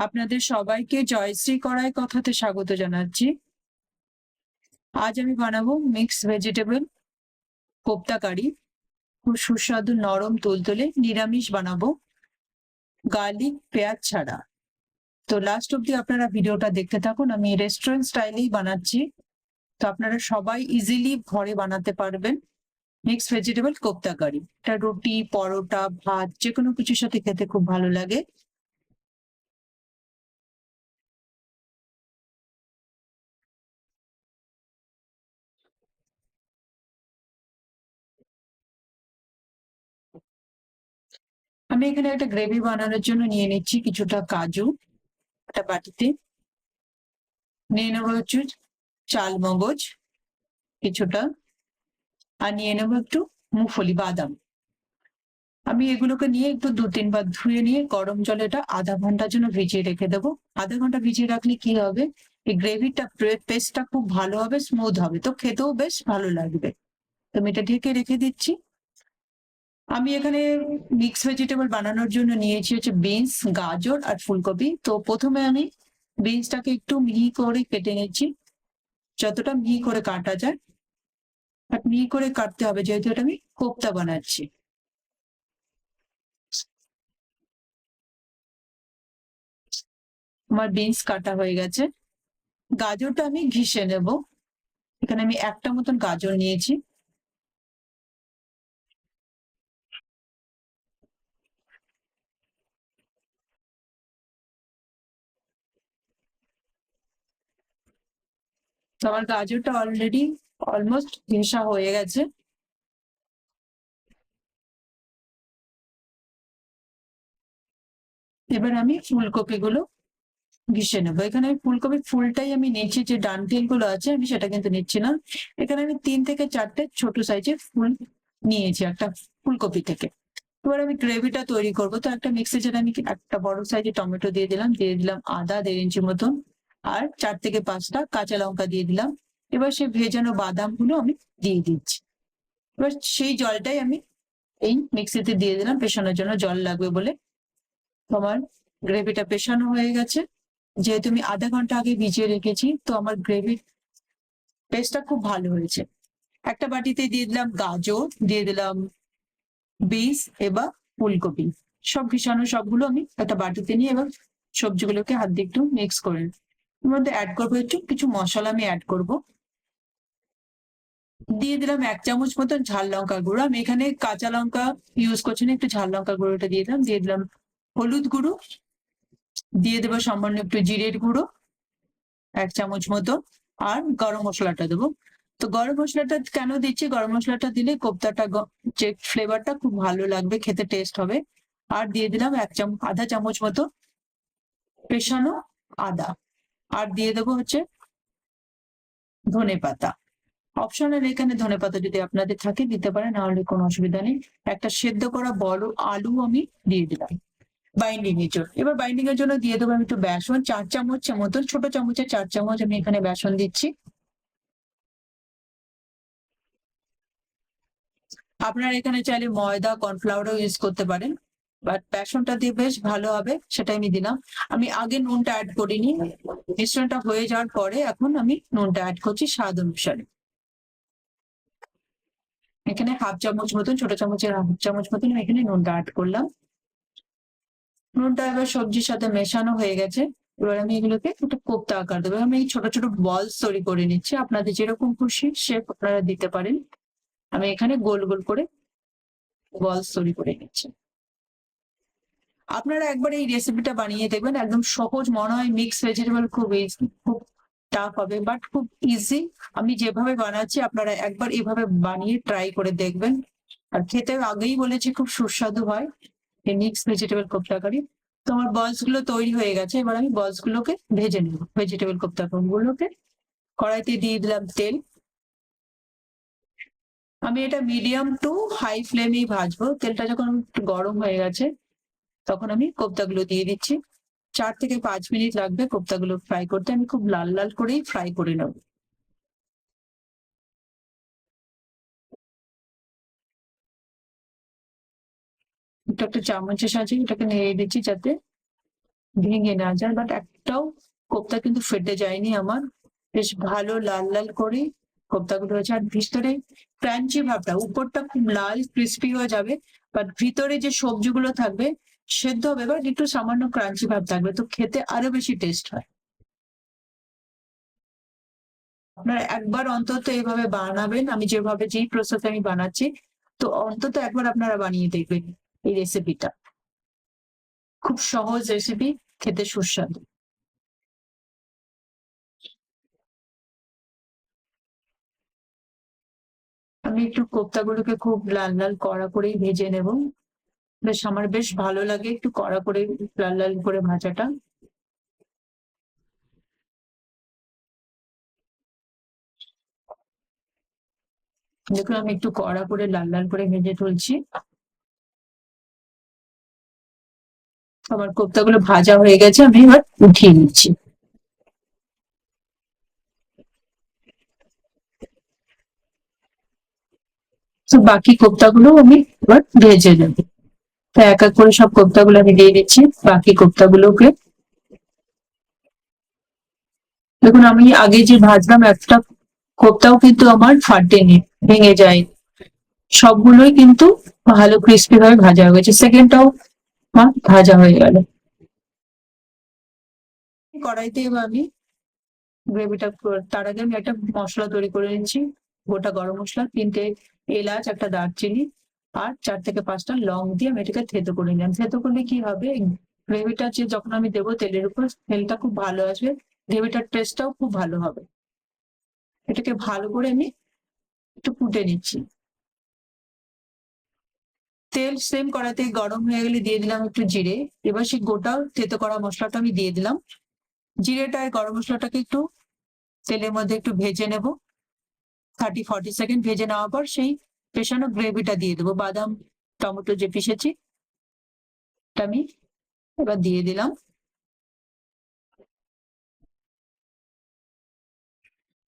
আপনাদের সবাইকে জয়শ্রী কড়াই কথাতে স্বাগত জানাচ্ছি। আজ আমি বানাবো মিক্স ভেজিটেবল কোপ্তা কারি। খুব সুস্বাদু নরম তুলতুলে নিরামিষ বানাবো, গার্লিক পেঁয়াজ ছাড়া। তো লাস্ট অব্দি আপনারা ভিডিওটা দেখতে থাকুন। আমি রেস্টুরেন্ট স্টাইলেই বানাচ্ছি, তো আপনারা সবাই ইজিলি ঘরে বানাতে পারবেন মিক্স ভেজিটেবল কোপ্তা কারি। এটা রুটি, পরোটা, ভাত যে কোনো কিছুর সাথে খেতে খুব ভালো লাগে। আমি এখানে একটা গ্রেভি বানানোর জন্য নিয়ে নিচ্ছি কিছুটা কাজু একটা বাটিতে, নিয়ে নেবো হচ্ছে চাল মগজ কিছুটা, আর নিয়ে নেবো একটু মুগফলি বাদাম। আমি এগুলোকে নিয়ে একটু 2-3 বার ধুয়ে নিয়ে গরম জলে এটা আধা ঘন্টার জন্য ভিজিয়ে রেখে দেবো। আধা ঘন্টা ভিজিয়ে রাখলে কি হবে, এই গ্রেভিটা পেস্টটা খুব ভালো হবে, স্মুথ হবে, তো খেতেও বেশ ভালো লাগবে। তো আমি এটা ঢেকে রেখে দিচ্ছি। আমি এখানে মিক্স ভেজিটেবল বানানোর জন্য নিয়েছি হচ্ছে বিনস, গাজর আর ফুলকপি। তো প্রথমে আমি বিনসটাকে একটু মিহি করে কেটে নিচ্ছি, যতটা মিহি করে কাটা যায়। বাট মিহি করে কাটতে হবে যেহেতু এটা আমি কোপ্তা বানাচ্ছি। আমার বিনস কাটা হয়ে গেছে। গাজরটা আমি ঘিষে নেব। এখানে আমি একটা মতন গাজর নিয়েছি। তো আমার গাজরটা অলরেডি অলমোস্ট ঘেঁষা হয়ে গেছে। এবার আমি ফুলকপি গুলো ঘিষে নেবো। এখানে আমি ফুলকপির ফুলটাই আমি নিচ্ছি, যে ডান্টিল গুলো আছে আমি সেটা কিন্তু নিচ্ছি না। এখানে আমি 3 থেকে 4টে ছোট সাইজের ফুল নিয়েছি একটা ফুলকপি থেকে। এবার আমি গ্রেভিটা তৈরি করবো। তো একটা মিক্সি জারে আমি একটা বড় সাইজের টমেটো দিয়ে দিলাম, দিয়ে দিলাম আদা 1.5 ইঞ্চি মতন, আর 4 থেকে 5টা কাঁচা লঙ্কা দিয়ে দিলাম। এবার সেই ভেজানো বাদাম গুলো আমি দিয়ে দিচ্ছি। এবার সেই জলটাই আমি এই মিক্সিতে দিয়ে দিলাম, পেশানোর জন্য জল লাগবে বলে। আমার গ্রেভিটা পেশানো হয়ে গেছে। যেহেতু আমি আধা ঘন্টা আগে ভিজিয়ে রেখেছি, তো আমার গ্রেভির টেস্টটা খুব ভালো হয়েছে। একটা বাটিতে দিয়ে দিলাম গাজর, দিয়ে দিলাম বিনস, এবার ফুলকপি, সব ভিসানো সবগুলো আমি একটা বাটিতে নিয়ে এবার সবজিগুলোকে হাত দিয়ে একটু মিক্স করে এর মধ্যে অ্যাড করবো একটু কিছু মশলা। আমি অ্যাড করব, দিয়ে দিলাম 1 চামচ মতন ঝাল লঙ্কা গুঁড়ো। আমি এখানে কাঁচা লঙ্কা ইউজ করছি না, একটু ঝাল লঙ্কা গুঁড়োটা দিয়ে দিলাম। দিয়ে দিলাম হলুদ গুঁড়ো, দিয়ে দেবো সামান্য একটু জিরের গুঁড়ো 1 চামচ মতো, আর গরম মশলাটা দেবো। তো গরম মশলাটা কেন দিচ্ছি, গরম মশলাটা দিলে কোপ্তাটা যে ফ্লেভারটা খুব ভালো লাগবে, খেতে টেস্ট হবে। আর দিয়ে দিলাম আধা চামচ মতো পেশানো আদা, আর দিয়ে দেবো হচ্ছে ধনে পাতা। অপশনাল এখানে ধনে পাতা যদি আপনাদের থাকে দিতে পারেন, নাহলে কোনো অসুবিধা নেই। একটা সেদ্ধ করা বড় আলু আমি দিয়ে দিলাম বাইন্ডিং এর জন্য। এবার বাইন্ডিং এর জন্য দিয়ে দেবো আমি একটু বেসন, 4 চামচ মতন, ছোট চামচে 4 চামচ আমি এখানে বেসন দিচ্ছি। আপনারা এখানে চাইলে ময়দা, কর্নফ্লাওয়ারও ইউজ করতে পারেন, বাট বেসনটা দিয়ে বেশ ভালো হবে, সেটাই আমি দিলাম। আমি আগে নুনটা অ্যাড করিনি, মিশ্রণটা হয়ে যাওয়ার পরে এখন আমি নুনটা অ্যাড করছি স্বাদ অনুসারে। এখানে হাফ চামচ মতন, ছোট চামচের হাফ চামচ মতন আমি এখানে নুনটা অ্যাড করলাম। নুনটা এবার সবজির সাথে মেশানো হয়ে গেছে। এবার আমি এগুলোকে একটু কোপ্তা আকার দেবো। আমি এই ছোট ছোট বলস তৈরি করে নিচ্ছি, আপনাদের যেরকম খুশি শেপ আপনারা দিতে পারেন। আমি এখানে গোল গোল করে বলস তৈরি করে নিচ্ছি। আপনারা একবার এই রেসিপিটা বানিয়ে দেখবেন, একদম সহজ মনে হয়। মিক্স ভেজিটেবল খুব ইজি, খুব টাফ হবে বাট খুব ইজি। আমি যেভাবে বানাচ্ছি আপনারা একবার এভাবে বানিয়ে ট্রাই করে দেখবেন। আর খেতে আগেই বলেছি খুব সুস্বাদু হয় এই মিক্স ভেজিটেবল কোপ্তা কারি। তো আমার বলস গুলো তৈরি হয়ে গেছে। এবার আমি বলস গুলোকে ভেজে নেব। ভেজিটেবল কোপ্তা গুলোকে কড়াইতে দিয়ে দিলাম তেল। আমি এটা মিডিয়াম টু হাই ফ্লেমেই ভাজবো। তেলটা যখন একটু গরম হয়ে গেছে তখন আমি কোপ্তাগুলো দিয়ে দিচ্ছি। 4 থেকে 5 মিনিট লাগবে কোপ্তাগুলো ফ্রাই করতে। আমি খুব লাল লাল করেই ফ্রাই করে নেব। একটু একটা চামচের সাহায্যে এটাকে নেড়ে দিচ্ছি যাতে ভেঙে না যায়, বাট একটাও কোপ্তা কিন্তু ফেটে যায়নি আমার। বেশ ভালো লাল লাল করে কোপ্তাগুলো হয়েছে, আর ভিতরে ক্রাঞ্চি ভাবটা, উপরটা খুব লাল ক্রিস্পি হয়ে যাবে, বাট ভিতরে যে সবজিগুলো থাকবে সেদ্ধ হবে, বাট একটু সামান্য ক্রাঞ্চি ভাব থাকবে, তো খেতে আরো বেশি টেস্ট হয়। আপনারা একবার অন্তত এইভাবে বানাবেন, আমি যেভাবে যেই প্রসেসে আমি বানাচ্ছি, তো অন্তত একবার আপনারা বানিয়ে দেখবেন এই রেসিপিটা। খুব সহজ রেসিপি, খেতে সুস্বাদু। আমি একটু কোপ্তাগুলোকে খুব লাল লাল কড়া করেই ভেজে নেব। আমার বেশ ভালো লাগে একটু কড়া করে লাল লাল করে ভাজাটা। দেখুন আমি একটু কড়া করে লাল লাল করে ভেজে তুলছি। আমার কোপ্তাগুলো ভাজা হয়ে গেছে, আমি এবার উঠিয়ে নিচ্ছি। তো বাকি কোপ্তাগুলো আমি এবার ভেজে নেব। তো এক এক করে সব কোপ্তাগুলো আমি দিয়ে দিচ্ছি বাকি কোপ্তাগুলোকে। দেখুন আমি আগে যে ভাজলাম একটা কোপ্তাও কিন্তু আমার ফাটেনি, ভেঙে যায়, সবগুলোই কিন্তু ভালো ক্রিস্পি ভাবে ভাজা হয়ে গেছে। সেকেন্ডটাও আমার ভাজা হয়ে গেল। কড়াইতে এবার আমি গ্রেভিটা, তার আগে আমি একটা মশলা তৈরি করে নিচ্ছি। গোটা গরম মশলা, 3টে এলাচ, একটা দারচিনি, আর 4 থেকে 5টা লং দিয়ে আমি এটাকে থেতো করে নিলাম। থেতো করলে কি হবে, গ্রেভিটা যে যখন আমি দেবো তেলের উপর, তেলটা খুব ভালো আসবে, গ্রেভিটার টেস্টটাও খুব ভালো হবে। এটাকে ভালো করে আমি একটু ফুটে নিচ্ছি। তেল সেম কড়াতে গরম হয়ে গেলে দিয়ে দিলাম একটু জিরে। এবার সেই গোটা থেতো করা মশলাটা আমি দিয়ে দিলাম। জিরেটা আর গরম মশলাটাকে একটু তেলের মধ্যে একটু ভেজে নেব। 30-40 সেকেন্ড ভেজে নেওয়ার পর সেই পেশানো গ্রেভিটা দিয়ে দেবো। বাদাম টমেটো যে পিষেছি আমি এবার দিয়ে দিলাম।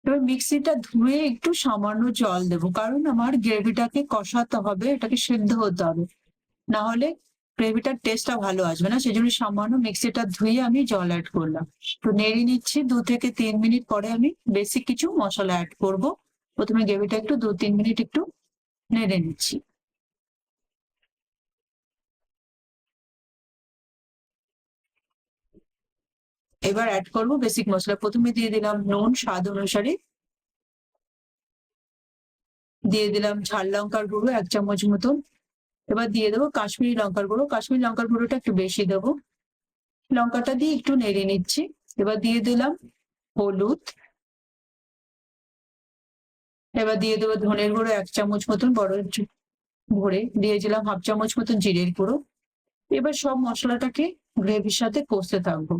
এবার মিক্সিটা ধুয়ে একটু সামান্য জল দেবো, কারণ আমার গ্রেভিটাকে কষাতে হবে, এটাকে সেদ্ধ হতে হবে, না হলে গ্রেভিটার টেস্টটা ভালো আসবে না। সেই জন্য সামান্য মিক্সিটা ধুয়ে আমি জল অ্যাড করলাম। তো নেড়ে নিচ্ছি, 2 থেকে 3 মিনিট পরে আমি বেসিক কিছু মশলা অ্যাড করব। প্রথমে গ্রেভিটা একটু 2-3 মিনিট একটু নেড়ে নিচ্ছি। এবার অ্যাড করবো বেসিক মশলা। প্রথমে দিয়ে দিলাম নুন স্বাদ অনুসারে, দিয়ে দিলাম ঝাল লঙ্কার গুঁড়ো 1 চামচ মতন। এবার দিয়ে দেবো কাশ্মীরি লঙ্কার গুঁড়ো, কাশ্মীরি লঙ্কার গুঁড়োটা একটু বেশি দেবো। লঙ্কাটা দিয়ে একটু নেড়ে নিচ্ছি। এবার দিয়ে দিলাম হলুদ। এবার দিয়ে দেবো ধনের গুঁড়ো 1 চামচ মতন, বড় ভরে দিয়ে দিলাম 1/2 চামচ মতন জিরের গুঁড়ো। এবার সব মশলাটাকে গ্রেভির সাথে কষতে থাকবো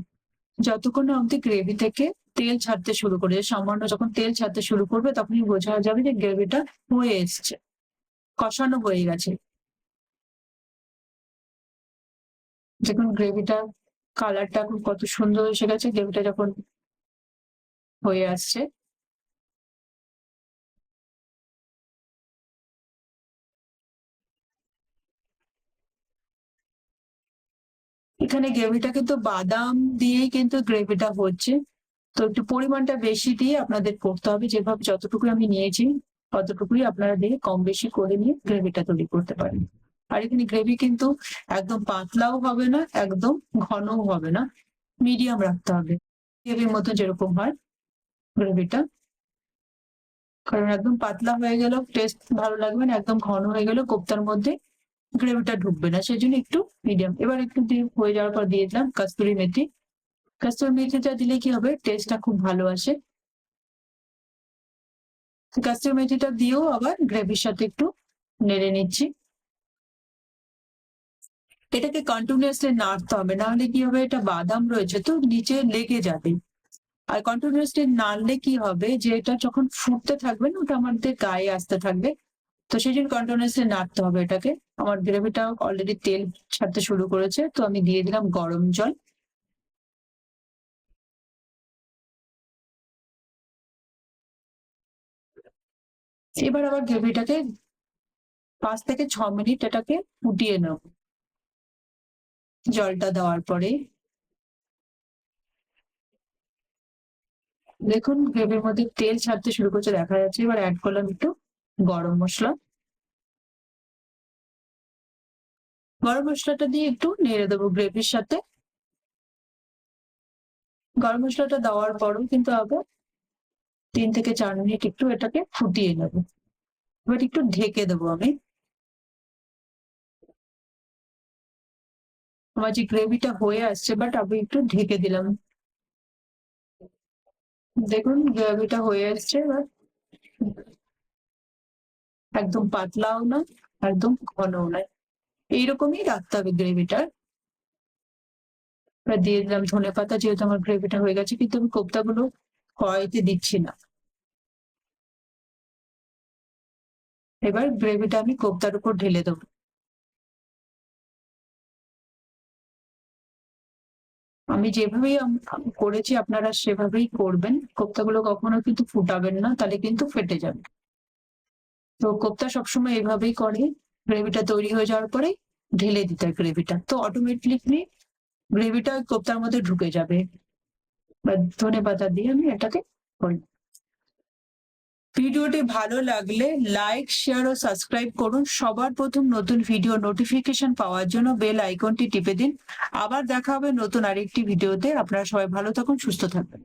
যতক্ষণ না অব্দি গ্রেভি থেকে তেল ছাড়তে শুরু করে। সামান্য যখন তেল ছাড়তে শুরু করবে তখনই বোঝা যাবে যে গ্রেভিটা হয়ে এসছে, কষানো হয়ে গেছে। দেখুন গ্রেভিটা কালারটা এখন কত সুন্দর এসে গেছে, গ্রেভিটা যখন হয়ে আসছে। এখানে গ্রেভিটা কিন্তু বাদাম দিয়েই কিন্তু গ্রেভিটা হচ্ছে, তো একটু পরিমাণটা বেশি দিয়ে আপনাদের করতে হবে। যেভাবে যতটুকু আমি নিয়েছি ততটুকুই আপনারা দিয়ে কম বেশি করে নিয়ে গ্রেভিটা তৈরি করতে পারেন। আর এখানে গ্রেভি কিন্তু একদম পাতলাও হবে না, একদম ঘনও হবে না, মিডিয়াম রাখতে হবে, গ্রেভির মতো যেরকম হয় গ্রেভিটা। কারণ একদম পাতলা হয়ে গেল টেস্ট ভালো লাগবে না, একদম ঘন হয়ে গেল কোপ্তার মধ্যে গ্রেভিটা ঢুকবে না, সেই জন্য একটু মিডিয়াম। এবার একটু দিয়ে হয়ে যাওয়ার পর দিয়ে দিলাম কাস্তুরি মেথি। কাস্তুরি মেথিটা দিলে কি হবে, টেস্টটা খুব ভালো আসে। কাস্তুরি মেথিটা দিয়েও আবার গ্রেভির সাথে একটু নেড়ে নিচ্ছি। এটাকে কন্টিনিউয়াসলি নাড়তে হবে, না হলে কি হবে, এটা বাদাম রয়েছে তো নিচে লেগে যাবে। আর কন্টিনিউয়াসলি নাড়লে কি হবে, যে এটা যখন ফুটতে থাকবে না ওটা আমাদের গায়ে আসতে থাকবে, তো সেই জন্য কন্টিনিউয়াসলি নাড়তে হবে এটাকে। আমার গ্রেভিটা অলরেডি তেল ছাড়তে শুরু করেছে, তো আমি দিয়ে দিলাম গরম জল। এবার আবার গ্রেভিটাকে 5 থেকে 6 মিনিট এটাকে ফুটিয়ে নেব জলটা দেওয়ার পরে। দেখুন গ্রেভির মধ্যে তেল ছাড়তে শুরু করছে দেখা যাচ্ছে। এবার অ্যাড করলাম একটু গরম মশলা। গরম মশলাটা দিয়ে একটু নেড়ে দেবো গ্রেভির সাথে। গরম মশলাটা দেওয়ার পরও কিন্তু আবার 3 থেকে 4 মিনিট একটু এটাকে ফুটিয়ে নেব। এবার একটু ঢেকে দেবো আমি। আমার যে গ্রেভিটা হয়ে আসছে, বাট আমি একটু ঢেকে দিলাম। দেখুন গ্রেভিটা হয়ে আসছে এবার। একদম পাতলাও না, একদম ঘনও নয়। এইরকমই রাখতে হবে গ্রেভিটা। এবার দিয়ে দিলাম ধনেপাতা, যেহেতু আমার গ্রেভিটা হয়ে গেছে, কিন্তু আমি কোপ্তাগুলো কড়াইতে দিচ্ছি না। এবার গ্রেভিটা আমি কোপ্তার উপর ঢেলে দেবো। আমি যেভাবেই করেছি আপনারা সেভাবেই করবেন। কোপ্তাগুলো কখনো কিন্তু ফুটাবেন না, তাহলে কিন্তু ফেটে যাবে। তো কোপ্তা সবসময় এভাবেই করে। গ্রেভিটা তৈরি হয়ে যাওয়ার পরে ঢেলে দিতে হয় গ্রেভিটা। তো অটোমেটিকলি গ্রেভিটা ওই কোপ্তার মধ্যে ঢুকে যাবে। বা ধনেপাতা দিয়ে আমি এটাকে করি। ভিডিওটি ভালো লাগলে লাইক, শেয়ার ও সাবস্ক্রাইব করুন। সবার প্রথম নতুন ভিডিও নোটিফিকেশন পাওয়ার জন্য বেল আইকনটি টিপে দিন। আবার দেখা হবে নতুন আরেকটি ভিডিওতে। আপনারা সবাই ভালো থাকুন, সুস্থ থাকবেন।